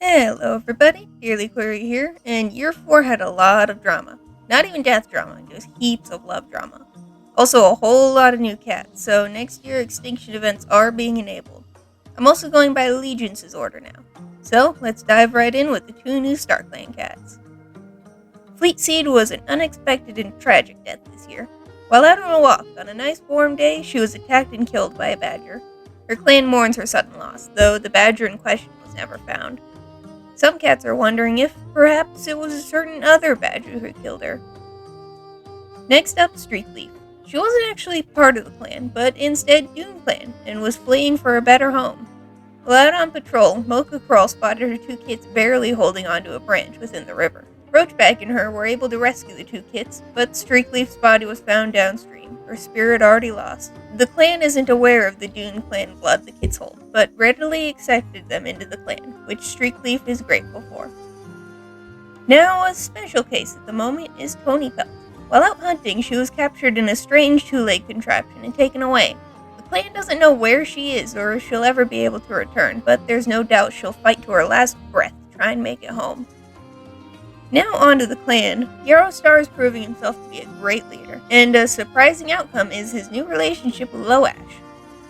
Hello everybody, Dearly Query here, and year 4 had a lot of drama. Not even death drama, just heaps of love drama. Also a whole lot of new cats, so next year extinction events are being enabled. I'm also going by Allegiance's order now. So, let's dive right in with the 2 new StarClan cats. Fleetseed was an unexpected and tragic death this year. While out on a walk on a nice warm day, she was attacked and killed by a badger. Her clan mourns her sudden loss, though the badger in question was never found. Some cats are wondering if, perhaps, it was a certain other badger who killed her. Next up, Streakleaf. She wasn't actually part of the clan, but instead Dune Clan, and was fleeing for a better home. While out on patrol, Mocha Crawl spotted her 2 kits barely holding onto a branch within the river. Roachback and her were able to rescue the 2 kits, but Streakleaf's body was found downstream, her spirit already lost. The clan isn't aware of the Dune Clan blood the kits hold, but readily accepted them into the clan, which Streakleaf is grateful for. Now, a special case at the moment is Tony Pelt. While out hunting, she was captured in a strange 2-leg contraption and taken away. The clan doesn't know where she is or if she'll ever be able to return, but there's no doubt she'll fight to her last breath to try and make it home. Now on to the clan. Yarostar is proving himself to be a great leader, and a surprising outcome is his new relationship with Loash.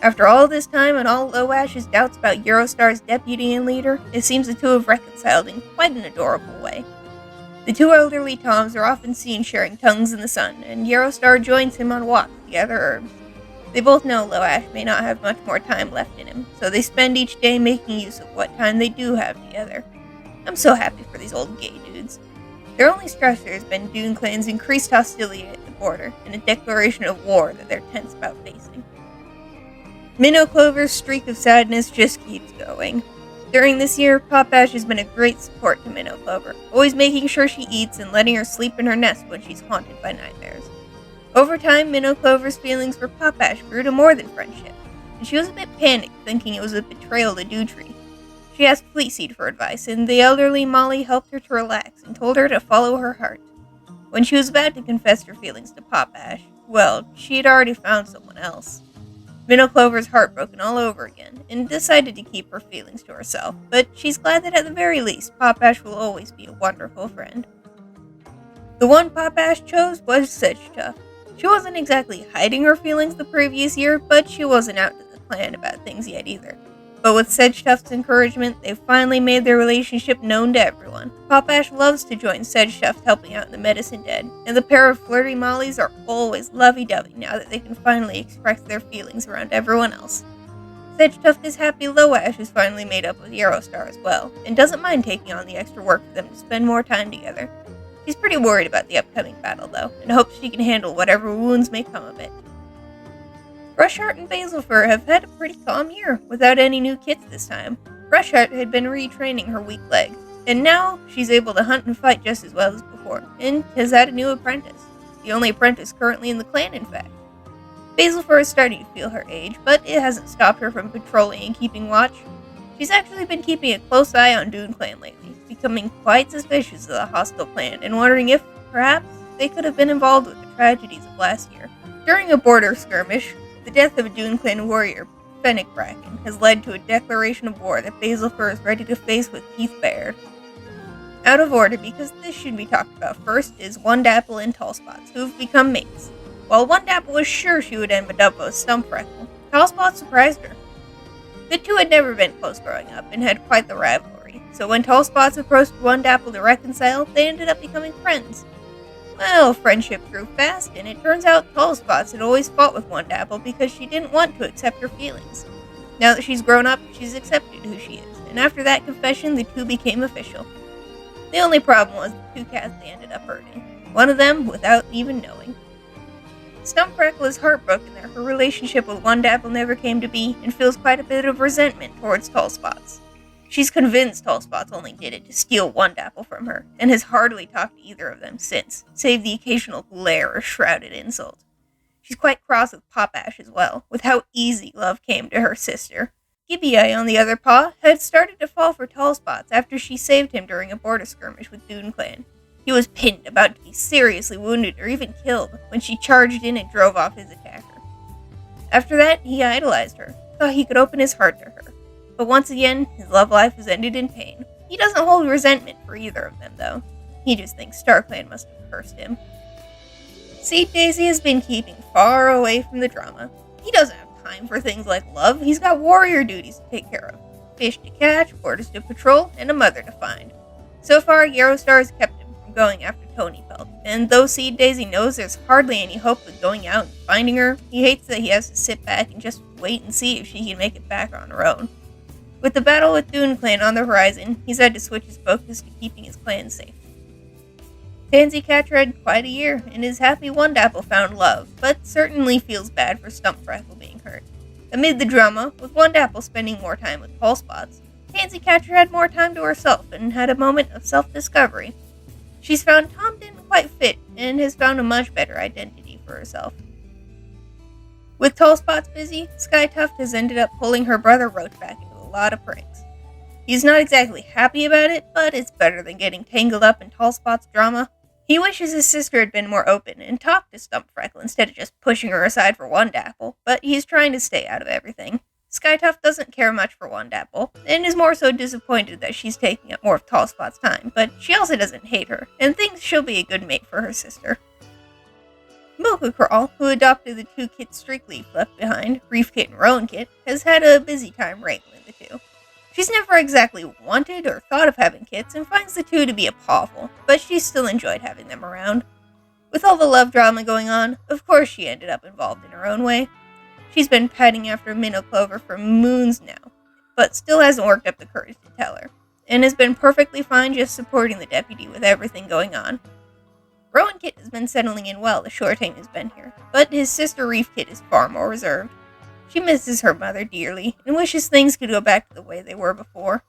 After all this time and all Loash's doubts about Yarostar's deputy and leader, it seems the 2 have reconciled in quite an adorable way. The 2 elderly Toms are often seen sharing tongues in the sun, and Yarostar joins him on walks to gather herbs. They both know Loash may not have much more time left in him, so they spend each day making use of what time they do have together. I'm so happy for these old gay dudes. Their only stressor has been Dune Clan's increased hostility at the border and a declaration of war that they're tense about facing. Minnow Clover's streak of sadness just keeps going. During this year, Popash has been a great support to Minnow Clover, always making sure she eats and letting her sleep in her nest when she's haunted by nightmares. Over time, Minnow Clover's feelings for Popash grew to more than friendship, and she was a bit panicked thinking it was a betrayal to Dewtree. She asked Fleetseed for advice, and the elderly Molly helped her to relax and told her to follow her heart. When she was about to confess her feelings to Popash, well, she had already found someone else. Minnow Clover's heartbroken all over again, and decided to keep her feelings to herself, but she's glad that at the very least, Popash will always be a wonderful friend. The one Popash chose was Sedgetuff. She wasn't exactly hiding her feelings the previous year, but she wasn't out to the clan about things yet either. But with Sedgetuff's encouragement, they've finally made their relationship known to everyone. Popash loves to join Sedgetuff helping out in the Medicine Den, and the pair of flirty mollies are always lovey-dovey now that they can finally express their feelings around everyone else. Sedgetuff is happy Loash is finally made up with Yarostar as well, and doesn't mind taking on the extra work for them to spend more time together. She's pretty worried about the upcoming battle though, and hopes she can handle whatever wounds may come of it. Rushheart and Basilfur have had a pretty calm year, without any new kits this time. Rushheart had been retraining her weak leg, and now she's able to hunt and fight just as well as before, and has had a new apprentice. The only apprentice currently in the clan, in fact. Basilfur is starting to feel her age, but it hasn't stopped her from patrolling and keeping watch. She's actually been keeping a close eye on Dune Clan lately, becoming quite suspicious of the hostile clan, and wondering if, perhaps, they could have been involved with the tragedies of last year. During a border skirmish, the death of a Dune Clan warrior, Fennec Bracken, has led to a declaration of war that Basilfur is ready to face with teeth bared. Out of order, because this should be talked about first, is Wondapple and Tallspots, who have become mates. While Wondapple was sure she would end up with Stumpfreckle, Tallspots surprised her. The 2 had never been close growing up and had quite the rivalry, so when Tallspots approached Wondapple to reconcile, they ended up becoming friends. Well, friendship grew fast, and it turns out Tallspots had always fought with Wondapple because she didn't want to accept her feelings. Now that she's grown up, she's accepted who she is, and after that confession, the 2 became official. The only problem was the 2 cats they ended up hurting, one of them without even knowing. Stumpfreckle is heartbroken that her relationship with Wondapple never came to be, and feels quite a bit of resentment towards Tallspots. She's convinced Tallspots only did it to steal Wondapple from her, and has hardly talked to either of them since, save the occasional glare or shrouded insult. She's quite cross with Popash as well, with how easy love came to her sister. Gibby-Eye, on the other paw, had started to fall for Tallspots after she saved him during a border skirmish with Dune Clan. He was pinned, about to be seriously wounded or even killed, when she charged in and drove off his attacker. After that, he idolized her, thought he could open his heart to her. But once again, his love life has ended in pain. He doesn't hold resentment for either of them, though. He just thinks StarClan must have cursed him. Seed Daisy has been keeping far away from the drama. He doesn't have time for things like love. He's got warrior duties to take care of. Fish to catch, orders to patrol, and a mother to find. So far, Yarostar has kept him from going after Tony Pelt, and though Seed Daisy knows there's hardly any hope of going out and finding her, he hates that he has to sit back and just wait and see if she can make it back on her own. With the battle with Dune Clan on the horizon, he's had to switch his focus to keeping his clan safe. Tansy Catcher had quite a year, and is happy Wondapple found love, but certainly feels bad for Stumpfreckle being hurt. Amid the drama, with Wondapple spending more time with Tall Spots, Tansy Catcher had more time to herself and had a moment of self-discovery. She's found Tom didn't quite fit, and has found a much better identity for herself. With Tall Spots busy, Sky Tuft has ended up pulling her brother Roach back into a lot of pranks. He's not exactly happy about it, but it's better than getting tangled up in Tall Spots' drama. He wishes his sister had been more open and talked to Stumpfreckle instead of just pushing her aside for Wondapple, but he's trying to stay out of everything. Skytuft doesn't care much for Wondapple, and is more so disappointed that she's taking up more of Tall Spot's time, but she also doesn't hate her, and thinks she'll be a good mate for her sister. Mocha Crawl, who adopted the two kits Streakleaf left behind, Reef Kit and Rowan Kit, has had a busy time wrangling the two. She's never exactly wanted or thought of having kits, and finds the two to be a pawful, but she's still enjoyed having them around. With all the love drama going on, of course she ended up involved in her own way. She's been padding after Minnow Clover for moons now, but still hasn't worked up the courage to tell her, and has been perfectly fine just supporting the deputy with everything going on. Rowan Kit has been settling in well the short time he's been here, but his sister Reef Kit is far more reserved. She misses her mother dearly, and wishes things could go back to the way they were before.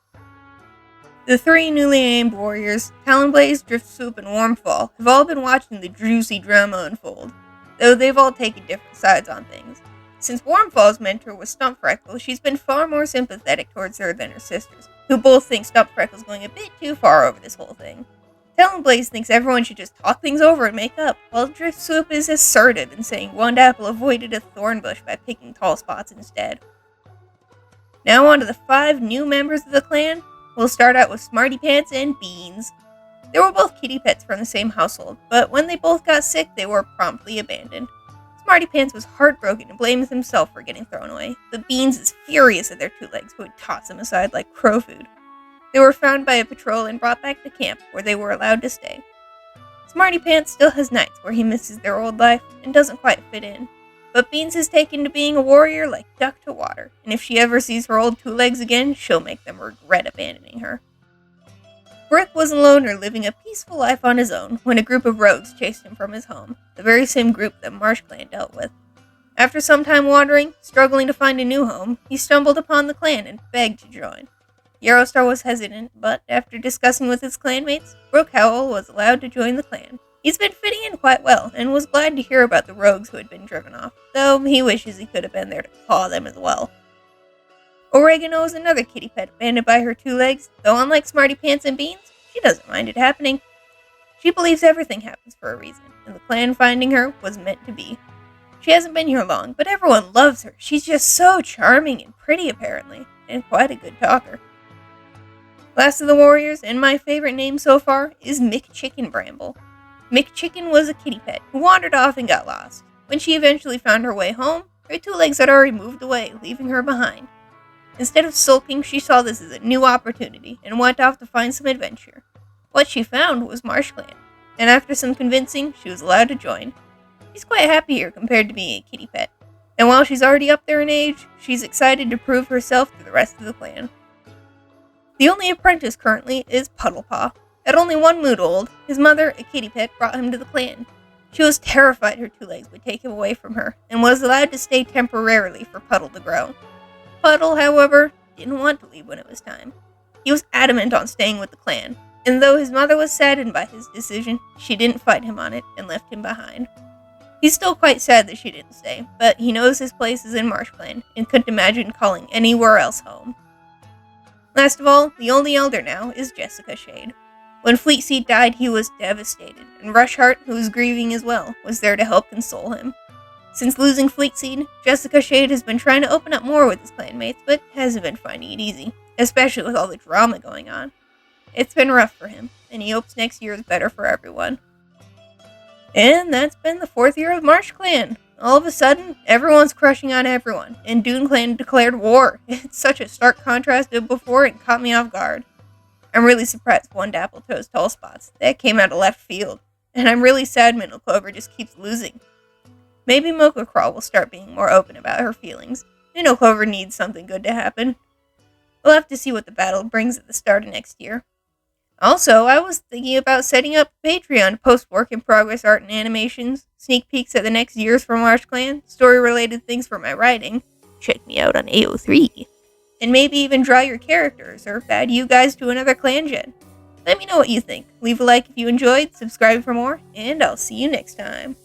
The three newly named warriors, Talonblaze, Driftswoop, and Warmfall, have all been watching the juicy drama unfold, though they've all taken different sides on things. Since Warmfall's mentor was Stumpfreckle, she's been far more sympathetic towards her than her sisters, who both think Stumpfreckle's going a bit too far over this whole thing. Talonblaze thinks everyone should just talk things over and make up, while Driftswoop is assertive in saying Wondapple avoided a thorn bush by picking Tall Spots instead. Now on to the 5 new members of the clan. We'll start out with Smarty Pants and Beans. They were both kitty pets from the same household, but when they both got sick, they were promptly abandoned. Smarty Pants was heartbroken and blames himself for getting thrown away, but Beans is furious at their two legs who would toss him aside like crow food. They were found by a patrol and brought back to camp, where they were allowed to stay. Smarty Pants still has nights where he misses their old life and doesn't quite fit in, but Beans has taken to being a warrior like duck to water, and if she ever sees her old two legs again, she'll make them regret abandoning her. Brick was a loner living a peaceful life on his own when a group of rogues chased him from his home, the very same group that MarshClan dealt with. After some time wandering, struggling to find a new home, he stumbled upon the clan and begged to join. Yarostar was hesitant, but after discussing with his clanmates, Brook Howell was allowed to join the clan. He's been fitting in quite well, and was glad to hear about the rogues who had been driven off, though he wishes he could have been there to claw them as well. Oregano is another kitty pet abandoned by her two legs, though unlike Smarty Pants and Beans, she doesn't mind it happening. She believes everything happens for a reason, and the clan finding her was meant to be. She hasn't been here long, but everyone loves her. She's just so charming and pretty apparently, and quite a good talker. Last of the warriors, and my favorite name so far, is McChicken Bramble. McChicken was a kitty pet who wandered off and got lost. When she eventually found her way home, her two legs had already moved away, leaving her behind. Instead of sulking, she saw this as a new opportunity and went off to find some adventure. What she found was MarshClan, and after some convincing, she was allowed to join. She's quite happy here compared to being a kitty pet, and while she's already up there in age, she's excited to prove herself to the rest of the clan. The only apprentice currently is Puddlepaw. At only 1 mood old, his mother, a kitty pet, brought him to the clan. She was terrified her two legs would take him away from her, and was allowed to stay temporarily for Puddle to grow. Puddle, however, didn't want to leave when it was time. He was adamant on staying with the clan, and though his mother was saddened by his decision, she didn't fight him on it and left him behind. He's still quite sad that she didn't stay, but he knows his place is in MarshClan, and couldn't imagine calling anywhere else home. Last of all, the only elder now is Jessica Shade. When Fleetseed died, he was devastated, and Rushheart, who was grieving as well, was there to help console him. Since losing Fleetseed, Jessica Shade has been trying to open up more with his clanmates, but hasn't been finding it easy, especially with all the drama going on. It's been rough for him, and he hopes next year is better for everyone. And that's been the 4th year of MarshClan. All of a sudden, everyone's crushing on everyone, and DuneClan declared war. It's such a stark contrast to before and caught me off guard. I'm really surprised one Dappletoe's tall spots. That came out of left field. And I'm really sad Minnow Clover just keeps losing. Maybe Mocha Crawl will start being more open about her feelings. Minnow Clover needs something good to happen. We'll have to see what the battle brings at the start of next year. Also, I was thinking about setting up Patreon to post work-in-progress art and animations, sneak peeks at the next years from MarshClan, story-related things for my writing. Check me out on AO3. And maybe even draw your characters, or add you guys to another ClanGen. Let me know what you think. Leave a like if you enjoyed, subscribe for more, and I'll see you next time.